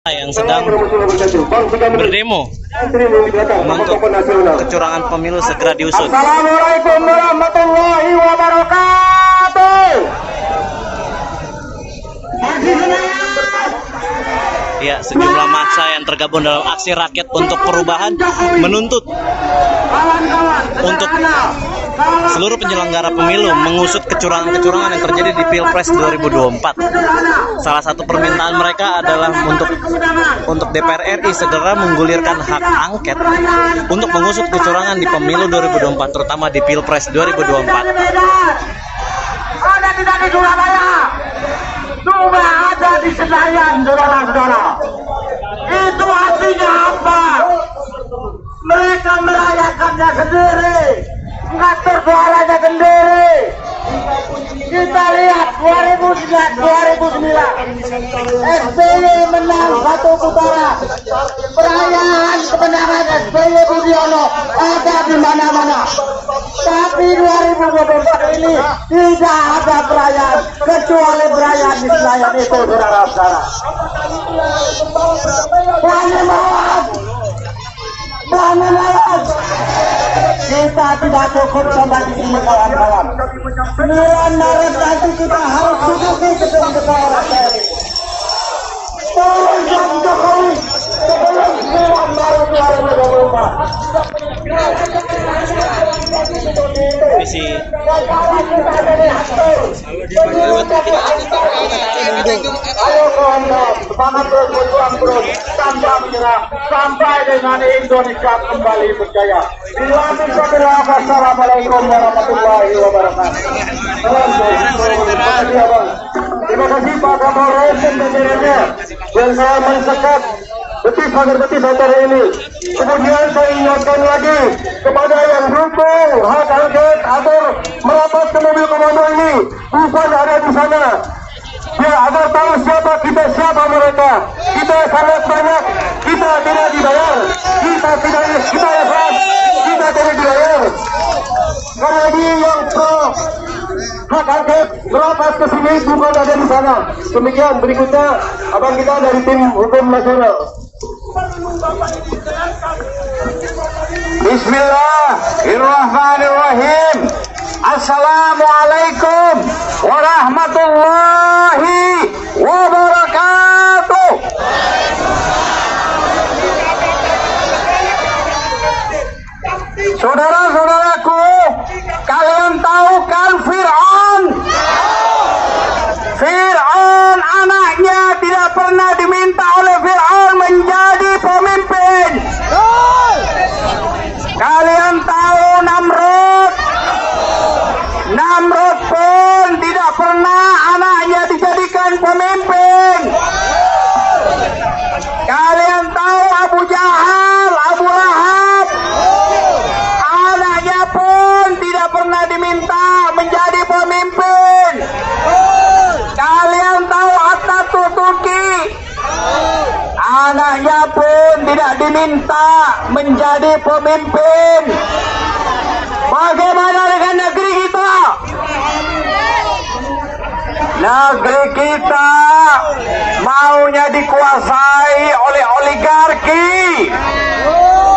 yang sedang berdemo menuntut kecurangan pemilu segera diusut. Assalamualaikum warahmatullahi wabarakatuh. Ya, sejumlah massa yang tergabung dalam aksi rakyat untuk perubahan menuntut untuk seluruh penyelenggara pemilu mengusut kecurangan-kecurangan yang terjadi di Pilpres 2024. Salah satu permintaan mereka adalah untuk DPR RI segera menggulirkan hak angket untuk mengusut kecurangan di pemilu 2024, terutama di Pilpres 2024. Ada tidak di Surabaya, cuma ada di Senayan, saudara-saudara. Itu artinya apa? Mereka merayakannya sendiri, mengatur suaranya sendiri. Kita lihat 2009 SBY menang satu putaran. Perayaan kemenangan SBY Budiono ada di mana-mana. Tapi 2024 ini tidak ada perayaan kecuali perayaan di Senayan itu, saudara-saudara. Bangun lawan. Kita tidak cukup sampai di sini, kawan-kawan. 9 Maret nanti kita harus duduki gedung DPR RI. Tolong Jokowi sebelum 9 Maret 2024. Visi Ayo kawan-kawan, semangat terus berjuang terus tanpa menyerah sampai dengan Indonesia kembali berjaya. Assalamualaikum warahmatullahi wabarakatuh. Terima kasih Pak Kapolres dan jajarannya yang saya mensekat betis agar betis acara ini. Kemudian saya ingatkan lagi kepada yang dukung hak angket agar merapat ke mobil komando ini, bukan ada di sana. Ya, agar tahu siapa kita, siapa mereka. Kita sangat banyak, kita tidak dibayar, kita ikhlas, kita tidak dibayar. Karena ini yang pro hak angket merapat ke sini, bukan ada di sana. Demikian, berikutnya abang kita dari tim hukum nasional. Bismillahirrahmanirrahim. Assalamualaikum warahmatullahi wabarakatuh. Saudara-saudaraku, kalian tahu kan Fir'aun anaknya tidak pernah diminta oleh Fir'aun menjadi pemimpin. Kalian tahu Namrud pun tidak pernah anaknya dijadikan pemimpin. Kalian tahu Abu Jahal, Abu Lahab, anaknya pun tidak pernah diminta menjadi pemimpin. Kalian tahu Atatürk Turki, anaknya pun tidak diminta menjadi pemimpin. Bagaimana dengan negeri kita? Negeri kita maunya dikuasai oleh oligarki.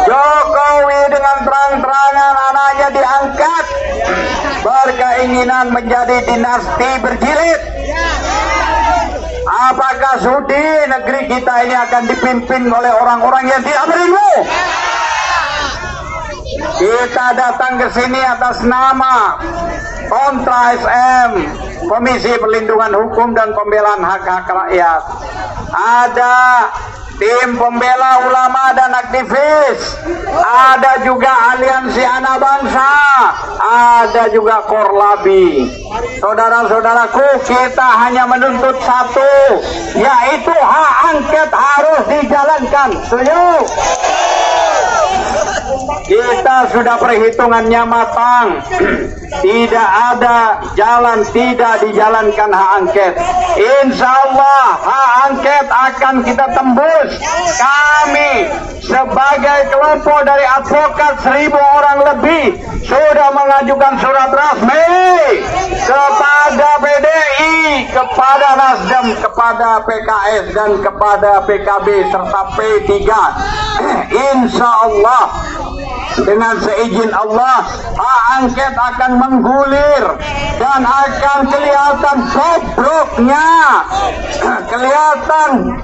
Jokowi dengan terang-terangan anaknya diangkat, berkeinginan menjadi dinasti berjilid. Apakah sudi negeri kita ini akan dipimpin oleh orang-orang yang tidak berilmu? Kita datang ke sini atas nama Kontra SM, Komisi Perlindungan Hukum dan Pembelaan Hak-Hak Rakyat. Ada tim pembela ulama dan aktivis, ada juga aliansi anak bangsa, ada juga Korlabi. Saudara-saudaraku, kita hanya menuntut satu, yaitu hak angket harus dijalankan. Setuju? Kita sudah perhitungannya matang. Tidak ada jalan tidak dijalankan hak angket. Insya Allah hak angket akan kita tembus. Kami sebagai kelompok dari advokat 1000 orang lebih sudah mengajukan surat resmi kepada PDI RI kepada Nasdem, kepada PKS dan kepada PKB serta P3. Insya Allah dengan seizin Allah hak angket akan menggulir dan akan kelihatan bobroknya, kelihatan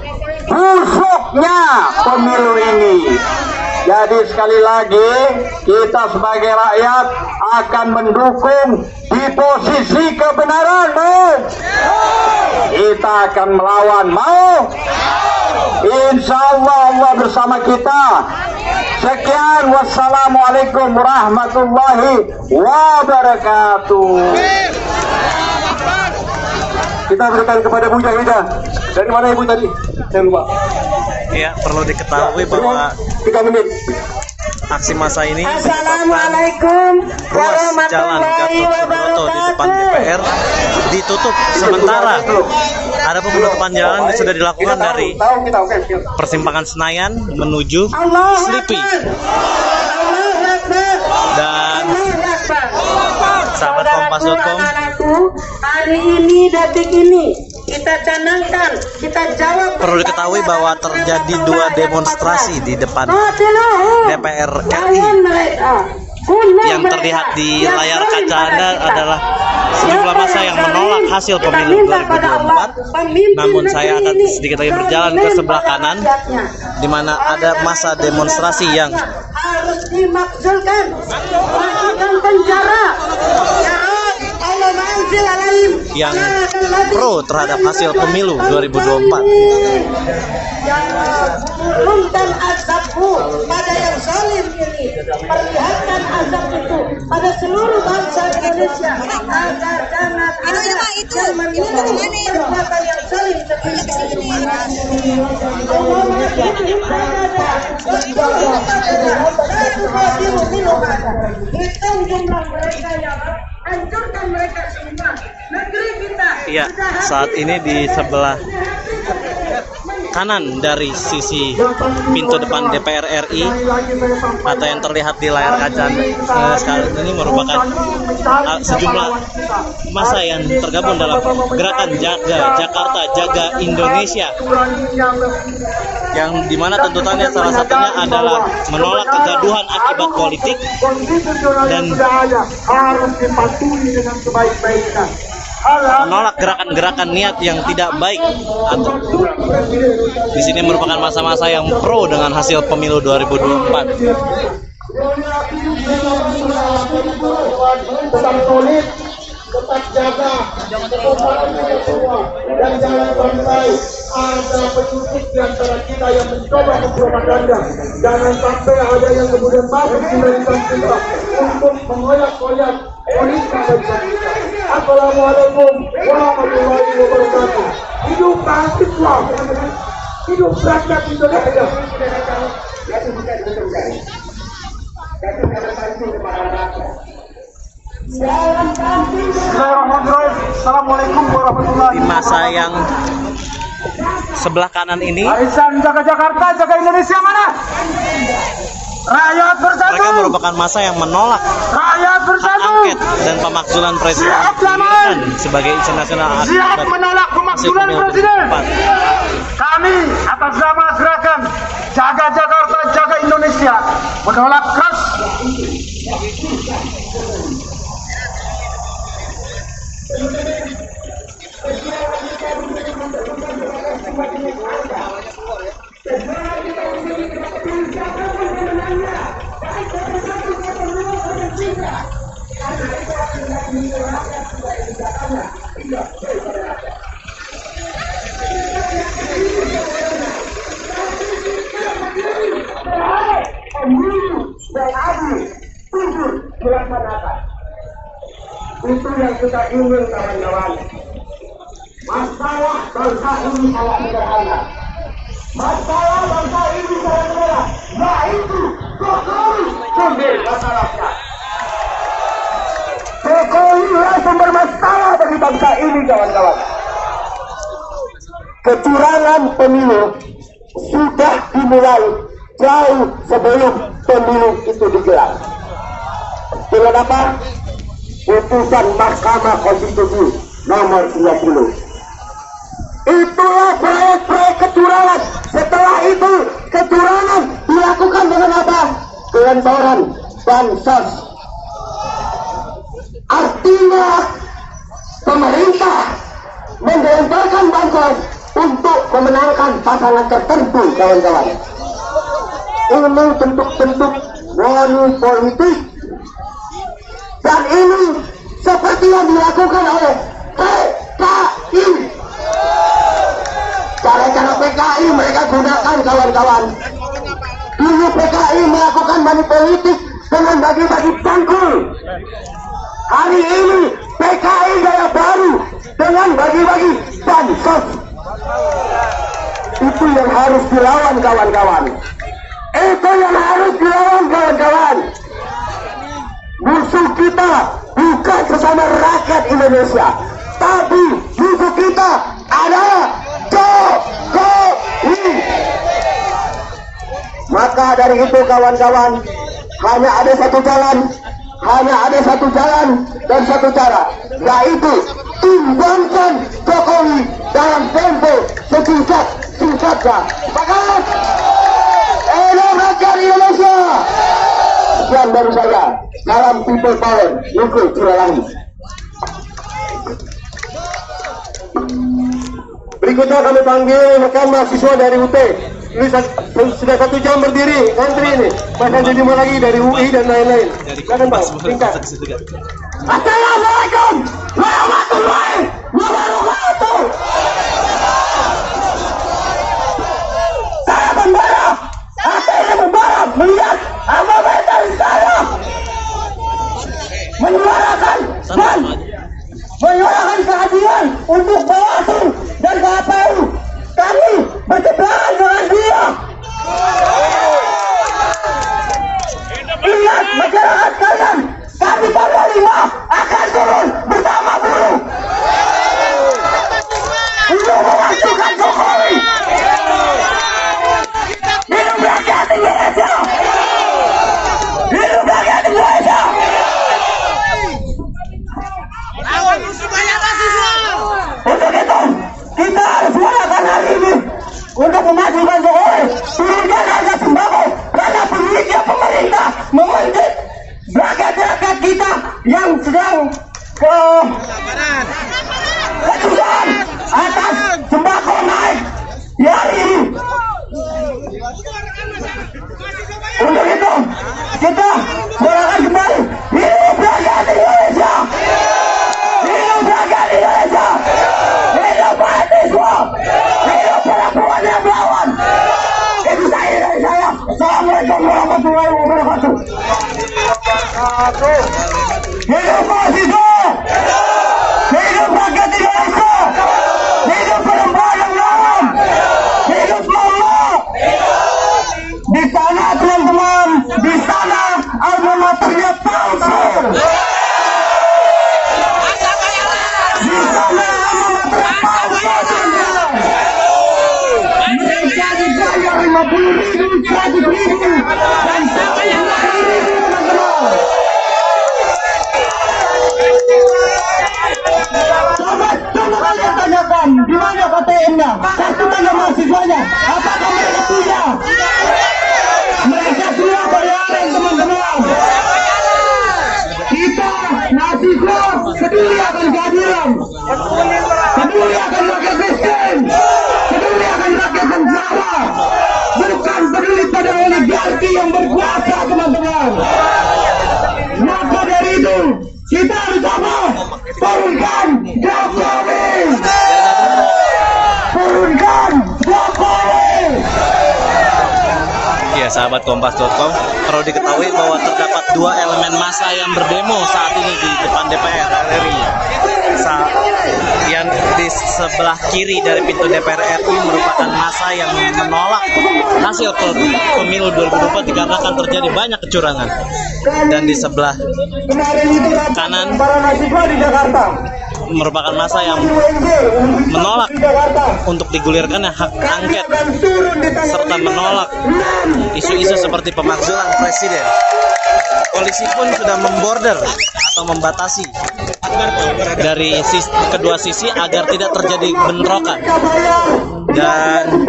busuknya pemilu ini. Jadi sekali lagi kita sebagai rakyat akan mendukung di posisi kebenaran, kita akan melawan, mau? Insya Allah Allah bersama kita. Sekian, wassalamualaikum warahmatullahi wabarakatuh. Kita berikan kepada Bu Jahidah. Dari mana Ibu tadi? Saya lupa. Ya, perlu diketahui bahwa 3 menit. aksi massa ini Assalamualaikum ruas jalan Gatot Subroto di depan DPR ditutup sementara. Ada penutupan jalan yang sudah dilakukan dari persimpangan Senayan menuju Slipi. Dan sahabat Kompas.com, hari ini, detik ini kita canangkan, kita jawab. perlu diketahui bahwa terjadi 2 demonstrasi di depan DPR RI. Yang terlihat di layar kaca Anda adalah sejumlah massa yang menolak hasil pemilu 2024. Namun saya akan sedikit lagi berjalan ke sebelah kanan, di mana ada massa demonstrasi yang harus dimaksudkan, masukkan penjara. yang pro terhadap hasil pemilu 2024. Turunkan azabmu pada yang zalim ini, perlihatkan azab itu pada seluruh bangsa Indonesia agar jangan ada yang menimbulkan perbuatan yang zalim seperti ini. Hitung jumlah mereka yang hancurkan mereka semua. Negeri kita. Ya, saat ini di sebelah kanan dari sisi pintu depan DPR RI atau yang terlihat di layar kaca sekarang ini merupakan sejumlah massa yang tergabung dalam gerakan Jaga Jakarta, Jaga Indonesia, yang dimana tuntutannya salah satunya adalah menolak kegaduhan akibat politik dan harus dipatuhi dengan sebaik-baiknya. menolak gerakan-gerakan niat yang tidak baik. Atau di sini merupakan masa-masa yang pro dengan hasil pemilu 2024. Tetap solid, tetap jaga kekompakan kita semua, dan jangan sampai ada penyusup di antara kita yang mencoba mempropaganda. Jangan sampai ada yang kemudian masuk di barisan kita untuk mengoyak-oyak politik barisan kita. Assalamualaikum warahmatullahi wabarakatuh. Hidup mahasiswa, hidup rakyat Indonesia. Assalamualaikum warahmatullahi Di masa yang sebelah kanan ini, Arisan jaga Jakarta, jaga Indonesia mana? Rakyat bersatu. mereka merupakan masa yang menolak Rakyat hak bersatu. angket dan pemakzulan presiden Siap damai. sebagai isu nasional Siap akibat menolak hasil pemakzulan pemilu presiden. 2024. Kami atas nama gerakan Jaga Jakarta, Jaga Indonesia menolak keras dan adil, jujur dilaksanakan. Itu yang kita ingin, kawan-kawan. Masalah bangsa ini sangat sederhana. Masalah bangsa ini sangat sederhana. Yaitu Jokowi sumber masalahnya. Jokowi lah sumber masalah bagi bangsa ini, kawan-kawan. Kecurangan pemilu sudah dimulai jauh sebelum pemilu itu digelar. Dengan apa? Putusan Mahkamah Konstitusi nomor 20. Itulah proyek-proyek kecurangan. Setelah itu kecurangan dilakukan dengan apa? Gelontoran bansos. Artinya pemerintah menggelontorkan bansos untuk memenangkan pasangan tertentu, kawan-kawan. Ini bentuk-bentuk money politik, dan ini seperti yang dilakukan oleh PKI. Cara-cara PKI mereka gunakan, kawan-kawan. Dulu PKI melakukan money politik dengan bagi-bagi bangkul. Hari ini PKI gaya baru dengan bagi-bagi bansos. Itu yang harus dilawan, kawan-kawan. Itu yang harus dilawan, kawan-kawan. Musuh kita bukan sesama rakyat Indonesia, tapi musuh kita adalah Jokowi. Maka dari itu, kawan-kawan, hanya ada satu jalan, dan satu cara, yaitu tumbangkan Jokowi dalam tempo sesingkat-singkatnya. Semangat! Enak rakyat Indonesia. Sekian dari saya. Salam people power. Nuku Curalangi. Berikutnya kami panggil rekan mahasiswa dari UT. Ini sudah 1 jam berdiri antri ini. Bahkan jadi lagi dari UI dan lain-lain. Silakan Pak, singkat. Assalamualaikum warahmatullahi wabarakatuh. Saya membara, hati membara melihat apa mental saya menyuarakan keadilan untuk Bawaslu dan KPU. Kami berseberangan dengan dia. Lihat masyarakat kalian, kami pada 5 akan turun bersama buruh untuk memajukan Jokowi. Hidup rakyat Indonesia. Hidup rakyat Indonesia. Untuk itu kita harus melakukan hari ini untuk memajukan Jokowi. Turunkan harga sembako karena pemiliknya pemerintah mementit rakyat-rakyat kita yang sedang kesusahan atas sembako naik di hari ini. Untuk itu kita suarakan kembali hidup rakyat Indonesia. Hidup rakyat Indonesia. Hidup mahasiswa. Hidup perempuan yang melawan. Itu saya dari saya. Assalamualaikum warahmatullahi wabarakatuh. Hidup mahasiswa. Hidup rakyat Indonesia. Hidup perempuan yang melawan. Hidup mama. Di sana teman-teman, di sana alma maternya palsu. Di sana alma maternya palsu. Mereka dibayar 50.000, 100.000 dan sampai 100.000, teman-teman. Coba kalian tanyakan, di mana KTM-nya, kartu tanda mahasiswanya, apakah mereka punya? Mereka sudah bayaran, teman-teman. Kita mahasiswa peduli akan keadilan, peduli akan rakyat miskin, peduli akan rakyat bangsa, bukan peduli pada oligarki yang berkuasa, teman-teman. Maka dari itu kita harus apa? Turunkan Jokowi. Turunkan Jokowi. Ya, sahabat Kompas.com, perlu diketahui bahwa terdapat 2 elemen massa yang berdemo saat ini di depan DPR RI. Yang di sebelah kiri dari pintu DPR RI merupakan massa yang menolak hasil pemilu 2024 dikarenakan terjadi banyak kecurangan. Dan di sebelah kanan merupakan massa yang menolak untuk digulirkannya hak angket serta menolak isu-isu seperti pemakzulan presiden. Polisi pun sudah memborder atau membatasi dari kedua sisi agar tidak terjadi bentrokan. Dan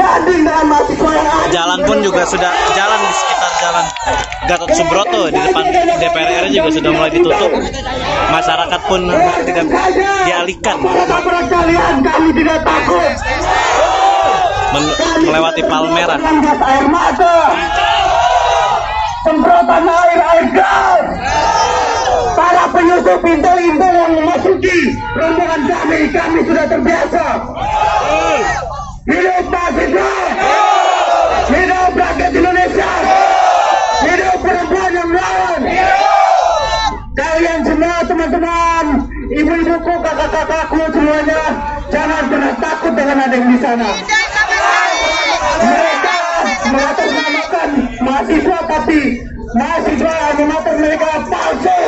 jalan pun juga sudah, jalan di sekitar jalan Gatot Subroto di depan DPR RI juga sudah mulai ditutup. Masyarakat pun tidak dialihkan Kami tidak takut. melewati Palmerah. Gas air mata, semprotan air gas. Para penyusup intel-intel yang memasuki rombongan kami sudah terbiasa. Hidup mahasiswa, hidup rakyat Indonesia, hidup perempuan yang melawan. Kalian semua teman-teman, ibu-ibuku, kakak-kakakku semuanya, jangan pernah takut dengan ada yang di sana. Mereka mengatasnamakan mahasiswa, tapi mahasiswa animator mereka palsu.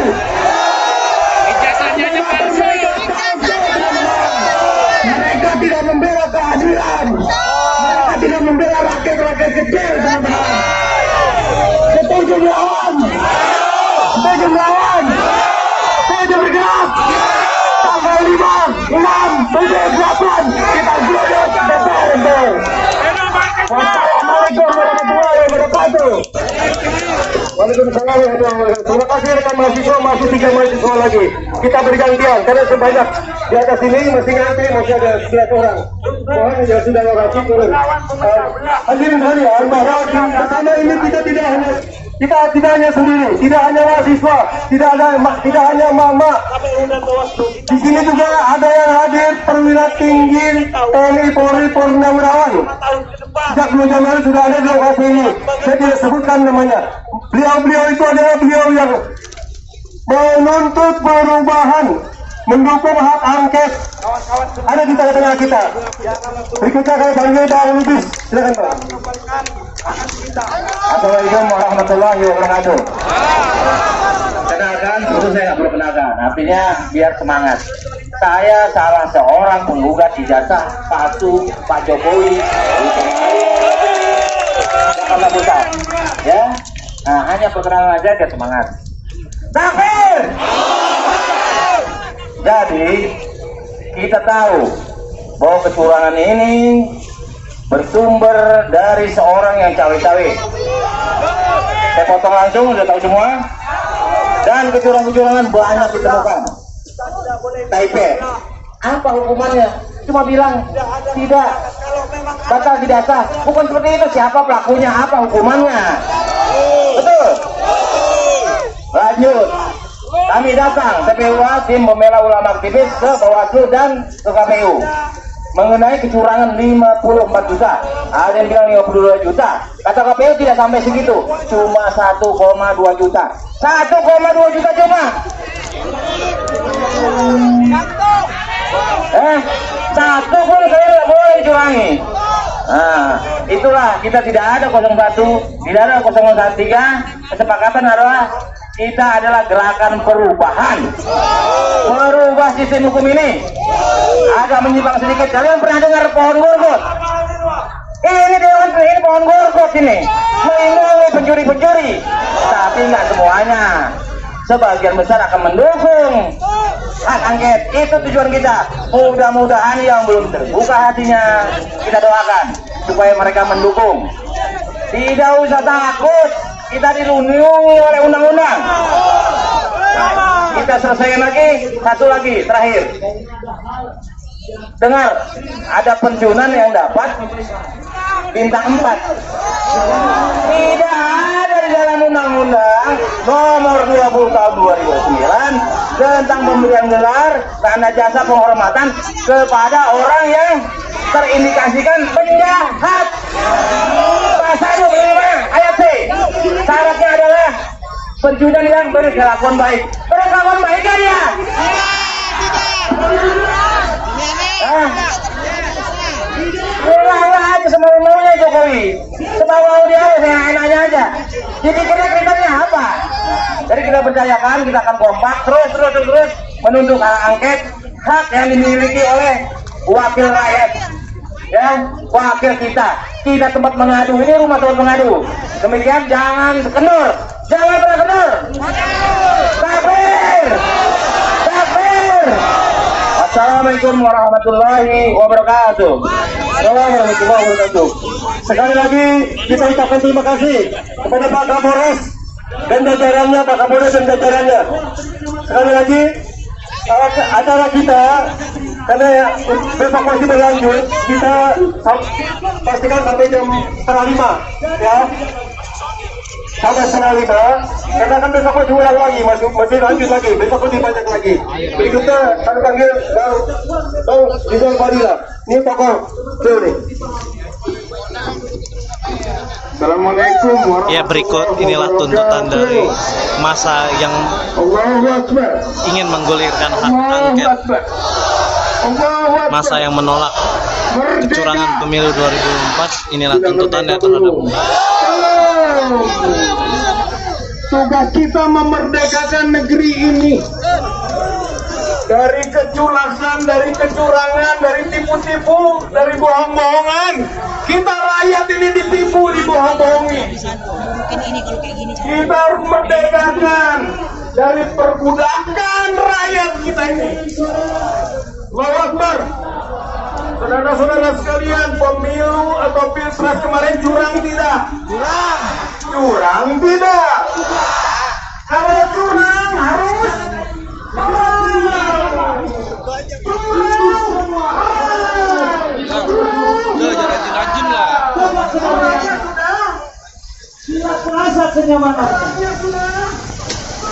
Ijazahnya palsu. Mereka tidak membela keadilan. Mereka tidak membela rakyat-rakyat kecil, teman-teman. Setuju melawan. Setuju melawan. Setuju bergerak. Tanggal 5, 6, 7, 8 kita gelut DPR. Assalamualaikum warahmatullahi wabarakatuh. Waalaikumsalam warahmatullahi wabarakatuh. Terima kasih rekan mahasiswa, masih 3 mahasiswa lagi. Kita bergantian karena sebanyak di atas ini masih ngantri, masih ada 11 orang. Mohon ya sudah lokasi turun. Hadirin sekalian, bahwa bersama ini kita tidak hanya sendiri, tidak hanya mahasiswa, tidak hanya mama. Di sini juga ada yang hadir perwira tinggi TNI Polri Purnawirawan. Sejak 2 Januari sudah ada di lokasi ini. Saya tidak sebutkan namanya. Beliau itu adalah beliau yang menuntut perubahan, mendukung hak angket. Ada di tengah-tengah kita. Berikutnya kami panggil Pak Lubis. Silakan Pak. Assalamualaikum warahmatullahi wabarakatuh. Kenalkan, itu saya nggak perlu kenalkan. Artinya biar semangat. Saya salah seorang penggugat ijazah palsu Pak Jokowi. Jakarta Pusat, ya. Nah, hanya perkenalan aja biar semangat. Takbir. Jadi kita tahu bahwa kecurangan ini bersumber dari seorang yang cawe-cawe. Saya potong langsung, udah tahu semua. Dan kecurangan-kecurangan banyak ditemukan. Taipei, apa hukumannya? Cuma bilang tidak, batal tidak sah. Bukan seperti itu. Siapa pelakunya? Apa hukumannya? Betul. Lanjut. Kami datang TPUA, tim pembela ulama aktivis, ke Bawaslu dan ke KPU mengenai kecurangan 54 juta. Ada yang bilang 52 juta. Kata KPU tidak sampai segitu, cuma 1,2 juta. 1,2 juta cuma. Satu pun saya tidak boleh dicurangi. Nah, itulah kita tidak ada 01, tidak ada 013. Kesepakatan adalah kita adalah gerakan perubahan, merubah sistem hukum ini. Agak menyimpang sedikit. Kalian pernah dengar pohon gorgot? Ini dewan, ini pohon gorgot ini melindungi pencuri-pencuri, tapi nggak semuanya. Sebagian besar akan mendukung hak angket. Itu tujuan kita. Mudah-mudahan yang belum terbuka hatinya, kita doakan supaya mereka mendukung. Tidak usah takut, kita dilindungi oleh undang-undang. Kita selesaikan lagi, satu lagi terakhir. Dengar, ada pensiunan yang dapat bintang 4. Tidak ada di dalam undang-undang nomor 20 tahun 2009 tentang pemberian gelar tanda jasa penghormatan kepada orang yang terindikasikan penjahat. Pasal 25 ayat C. Syaratnya adalah pensiunan yang berkelakuan baik. Berkelakuan baik kan ya? Pulang aja semau-maunya Jokowi, semau dia enaknya aja. Jadi kriteria apa? Jadi kita percayakan, kita akan kompak terus menuntut hak angket, hak yang dimiliki oleh wakil rakyat, ya, wakil kita. Kita tempat mengadu, ini rumah tempat mengadu. Demikian, jangan kendor, jangan pernah kendor. Takbir. Assalamualaikum warahmatullahi wabarakatuh. Assalamualaikum warahmatullahi wabarakatuh. Sekali lagi kita ucapkan terima kasih kepada Pak Kapolres dan jajarannya, Pak Kapolres dan jajarannya. Sekali lagi acara kita karena evakuasi berlanjut, kita pastikan sampai jam 4:30 ya. Sampai 4:30 karena kan besok diulang lagi, masih lanjut lagi, besok lebih banyak lagi. Berikutnya kami panggil Bang Rizal Fadila. Ini tokoh nih. Assalamualaikum warahmatullahi wabarakatuh. Ya, berikut inilah tuntutan dari masa yang ingin menggulirkan hak angket, masa yang menolak kecurangan pemilu 2004. Inilah tuntutannya terhadap tugas kita memerdekakan negeri ini dari keculasan, dari kecurangan, dari tipu-tipu, dari bohong-bohongan. Kita rakyat ini ditipu, dibohong-bohongi. Kita harus merdekakan dari perbudakan rakyat kita ini. Allahu Akbar. Saudara-saudara sekalian, pemilu atau pilpres kemarin curang tidak? Curang tidak. Kalau curang harus rajin lah. Sila terasa kenyamanannya.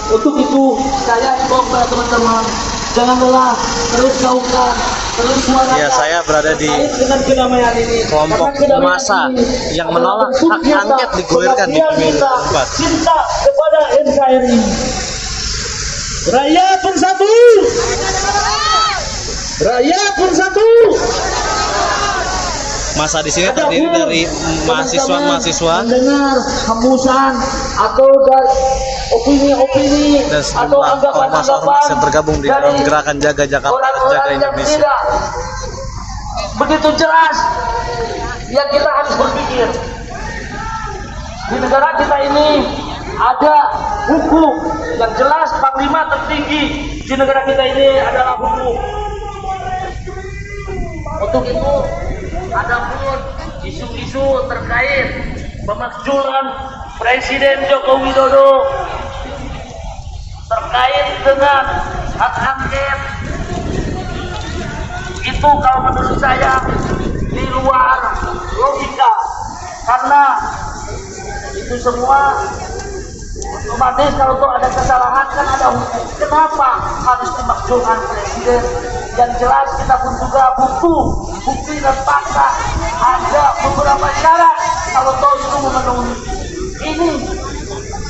Untuk itu saya imbau kepada teman-teman, jangan lelah, terus gaungkan, terus suarakan. Ya, saya berada di dengan kedamaian ini. kelompok massa yang menolak hak angket digulirkan di pemilu 2004. Cinta kepada NKRI. Rakyat bersatu. Rakyat bersatu. Masa di sini terdiri dari mahasiswa-mahasiswa mendengar hembusan atau dari opini-opini dan atau sejumlah ormas-ormas yang tergabung di dalam gerakan Jaga Jakarta, Jaga Indonesia. tidak begitu jelas yang kita harus berpikir. Di negara kita ini ada hukum yang jelas. Panglima tertinggi di negara kita ini adalah hukum. Untuk itu ada pun isu-isu terkait pemakzulan Presiden Joko Widodo terkait dengan hak angket. Itu kalau menurut saya di luar logika, karena itu semua otomatis kalau tuh ada kesalahan kan ada hukum. Kenapa harus dimaksudkan presiden? Yang jelas kita pun juga butuh bukti dan fakta. Ada beberapa syarat kalau toh itu memenuhi. Ini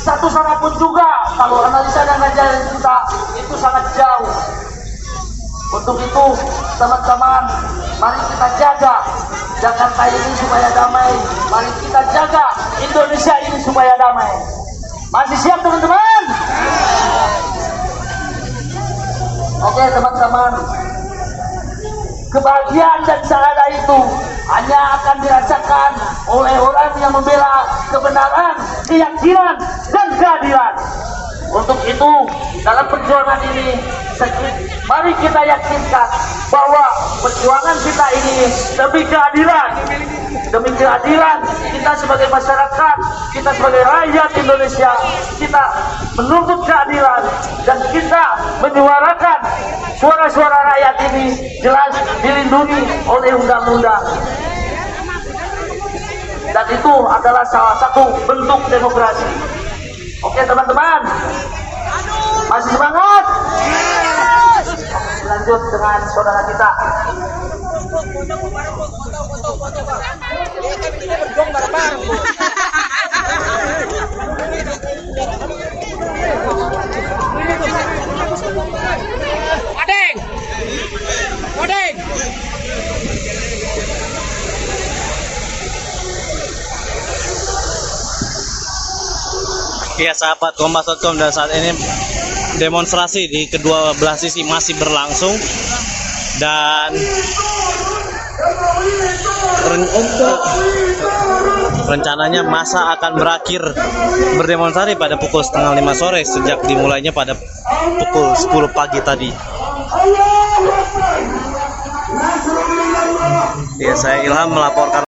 satu syarat pun juga kalau analisa dan ngajarin kita itu sangat jauh. Untuk itu teman-teman, mari kita jaga Jakarta ini supaya damai. Mari kita jaga Indonesia ini supaya damai. Masih siap teman-teman? Oke teman-teman, kebahagiaan dan sahada itu hanya akan dirasakan oleh orang yang membela kebenaran, keyakinan, dan keadilan. Untuk itu, dalam perjuangan ini, mari kita yakinkan bahwa perjuangan kita ini demi keadilan. Demi keadilan, kita sebagai masyarakat, kita sebagai rakyat Indonesia, kita menuntut keadilan dan kita menyuarakan suara-suara rakyat ini jelas dilindungi oleh undang-undang. Dan itu adalah salah satu bentuk demokrasi. Oke teman-teman, masih semangat? Lanjut dengan saudara kita. Odeng. Ya sahabat Kompas.com, dan saat ini demonstrasi di kedua belah sisi masih berlangsung dan rencananya masa akan berakhir berdemonstrasi pada pukul 4:30 sore sejak dimulainya pada pukul 10 pagi tadi. Ya, saya Ilham melaporkan